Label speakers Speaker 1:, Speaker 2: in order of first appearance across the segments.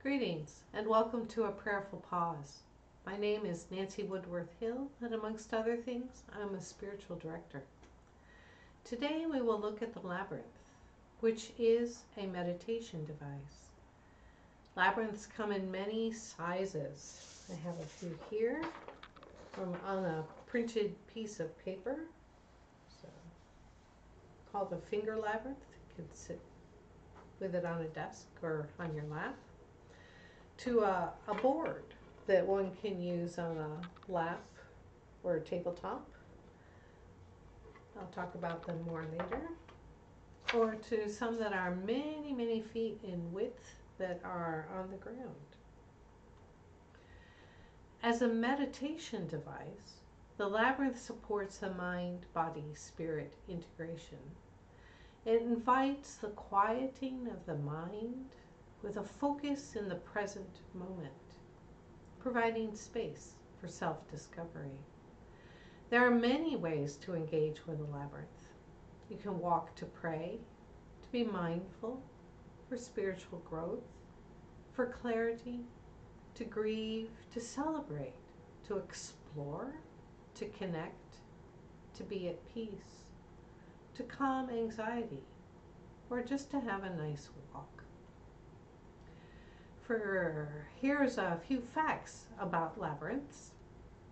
Speaker 1: Greetings and welcome to a Prayerful Pause. My name is Nancy Woodworth-Hill, and amongst other things, I'm a spiritual director. Today we will look at the Labyrinth, which is a meditation device. Labyrinths come in many sizes. I have a few here on a printed piece of paper, called a finger labyrinth. You can sit with it on a desk or on your lap, to a board that one can use on a lap or a tabletop. I'll talk about them more later. Or to some that are many, many feet in width that are on the ground. As a meditation device, the Labyrinth supports the mind-body-spirit integration. It invites the quieting of the mind with a focus in the present moment, providing space for self-discovery. There are many ways to engage with the Labyrinth. You can walk to pray, to be mindful, for spiritual growth, for clarity, to grieve, to celebrate, to explore, to connect, to be at peace, to calm anxiety, or just to have a nice walk. Here's a few facts about labyrinths.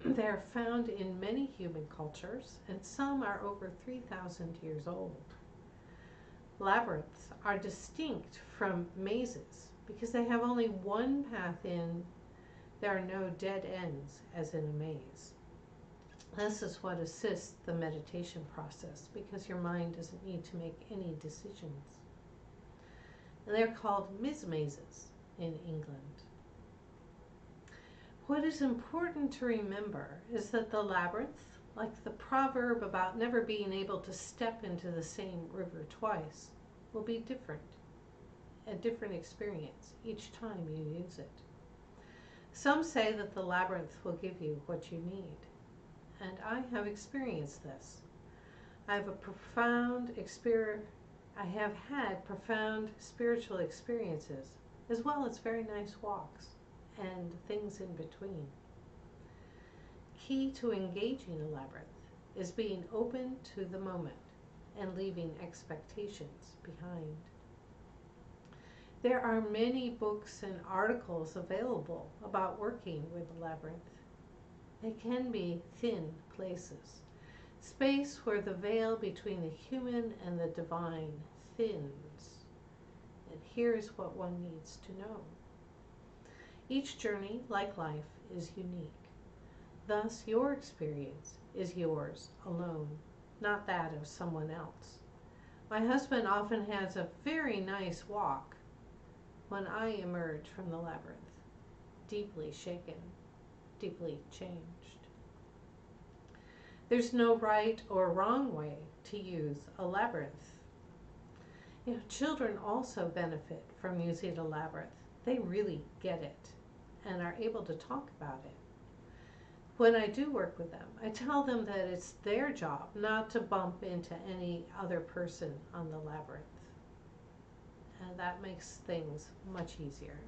Speaker 1: They're found in many human cultures, and some are over 3,000 years old. Labyrinths are distinct from mazes because they have only one path in. There are no dead ends as in a maze. This is what assists the meditation process because your mind doesn't need to make any decisions. And they're called mazes in England. What is important to remember is that the labyrinth, like the proverb about never being able to step into the same river twice, will be different, a different experience each time you use it. Some say that the labyrinth will give you what you need, and I have experienced this. I have had profound spiritual experiences, as well as very nice walks and things in between. Key to engaging a labyrinth is being open to the moment and leaving expectations behind. There are many books and articles available about working with a labyrinth. They can be thin places, space where the veil between the human and the divine thins. And here's what one needs to know. Each journey, like life, is unique. Thus, your experience is yours alone, not that of someone else. My husband often has a very nice walk when I emerge from the labyrinth, deeply shaken, deeply changed. There's no right or wrong way to use a labyrinth. Children also benefit from using a labyrinth. They really get it and are able to talk about it. When I do work with them, I tell them that it's their job not to bump into any other person on the labyrinth. And that makes things much easier.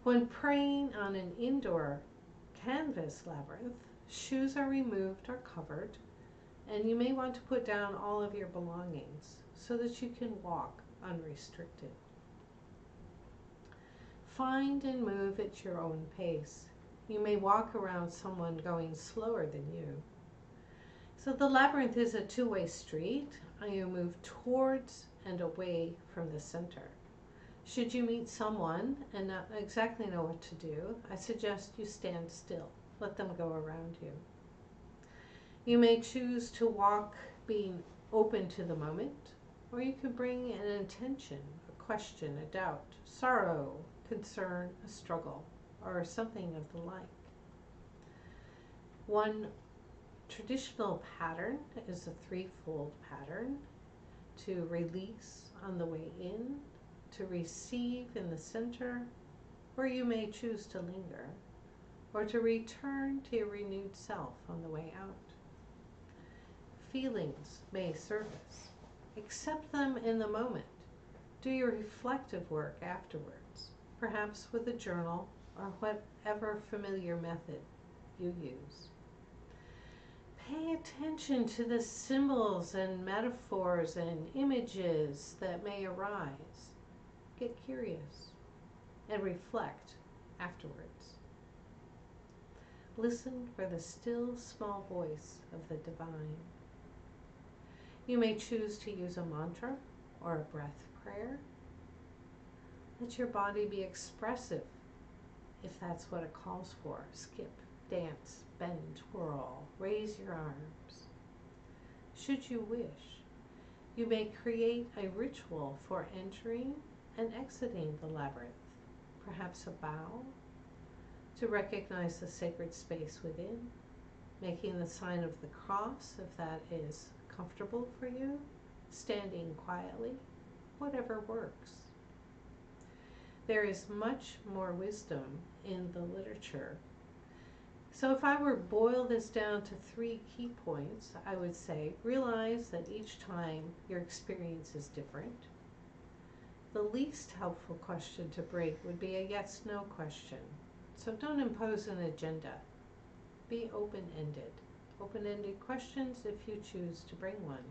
Speaker 1: When praying on an indoor canvas labyrinth, shoes are removed or covered, and you may want to put down all of your belongings so that you can walk unrestricted. Find and move at your own pace. You may walk around someone going slower than you. So the labyrinth is a two-way street. You move towards and away from the center. Should you meet someone and not exactly know what to do, I suggest you stand still. Let them go around you. You may choose to walk being open to the moment, or you can bring an intention, a question, a doubt, sorrow, concern, a struggle, or something of the like. One traditional pattern is a threefold pattern: to release on the way in, to receive in the center, or you may choose to linger, or to return to your renewed self on the way out. Feelings may surface. Accept them in the moment. Do your reflective work afterwards. perhaps with a journal or whatever familiar method you use. Pay attention to the symbols and metaphors and images that may arise. Get curious and reflect afterwards. Listen for the still small voice of the divine. You may choose to use a mantra or a breath prayer. Let your body be expressive if that's what it calls for. Skip, dance, bend, twirl, raise your arms. Should you wish, you may create a ritual for entering and exiting the labyrinth, perhaps a bow to recognize the sacred space within, making the sign of the cross if that is comfortable for you, standing quietly, whatever works. There is much more wisdom in the literature. So if I were to boil this down to 3 key points, I would say realize that each time your experience is different. The least helpful question to bring would be a yes/no question. So don't impose an agenda. Be open-ended. Open-ended questions if you choose to bring one.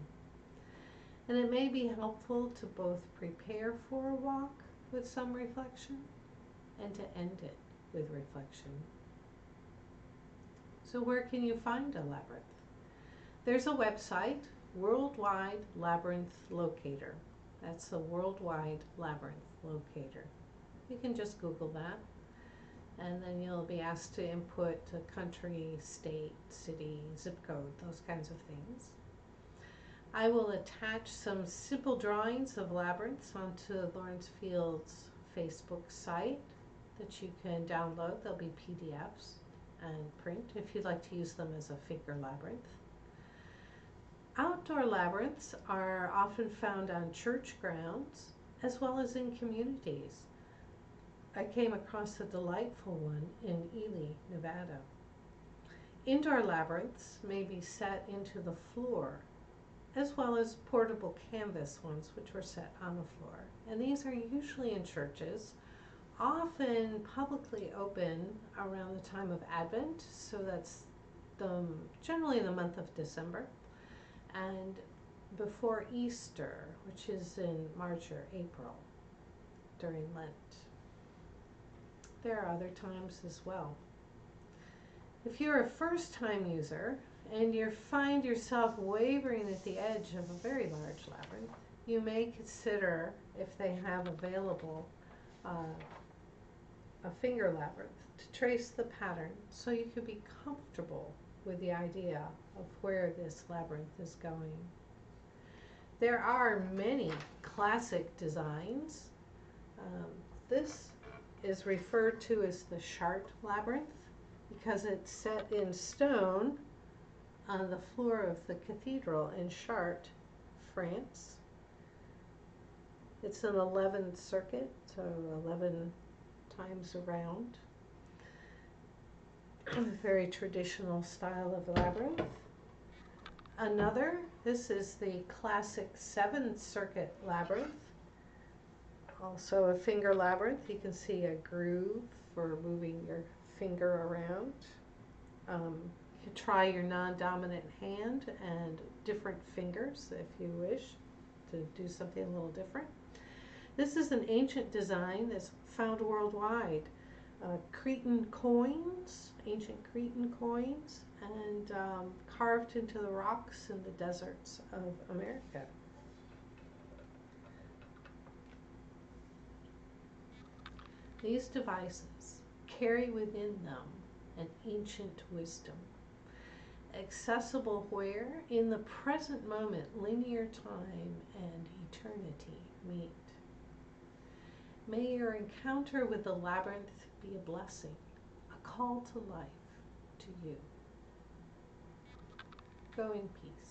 Speaker 1: And it may be helpful to both prepare for a walk with some reflection and to end it with reflection. So where can you find a labyrinth? There's a website, Worldwide Labyrinth Locator. That's the Worldwide Labyrinth Locator. You can just Google that, and then you'll be asked to input a country, state, city, zip code, those kinds of things. I will attach some simple drawings of labyrinths onto Lawrencefield's Facebook site that you can download. There'll be PDFs and print if you'd like to use them as a finger labyrinth. Outdoor labyrinths are often found on church grounds as well as in communities. I came across a delightful one in Ely, Nevada. Indoor labyrinths may be set into the floor, as well as portable canvas ones which were set on the floor. And these are usually in churches, often publicly open around the time of Advent, so that's generally in the month of December, and before Easter, which is in March or April, during Lent. There are other times as well. If you're a first-time user and you find yourself wavering at the edge of a very large labyrinth, you may consider, if they have available a finger labyrinth, to trace the pattern so you could be comfortable with the idea of where this labyrinth is going. There are many classic designs. This is referred to as the Chartres labyrinth because it's set in stone on the floor of the cathedral in Chartres, France. It's an 11th circuit, so 11 times around. A very traditional style of labyrinth. Another, this is the classic 7th circuit labyrinth. Also a finger labyrinth. You can see a groove for moving your finger around. You can try your non-dominant hand and different fingers if you wish to do something a little different. This is an ancient design that's found worldwide. Cretan coins, ancient Cretan coins, and carved into the rocks in the deserts of America. These devices carry within them an ancient wisdom, accessible where in the present moment linear time and eternity meet. May your encounter with the labyrinth be a blessing, a call to life to you. Go in peace.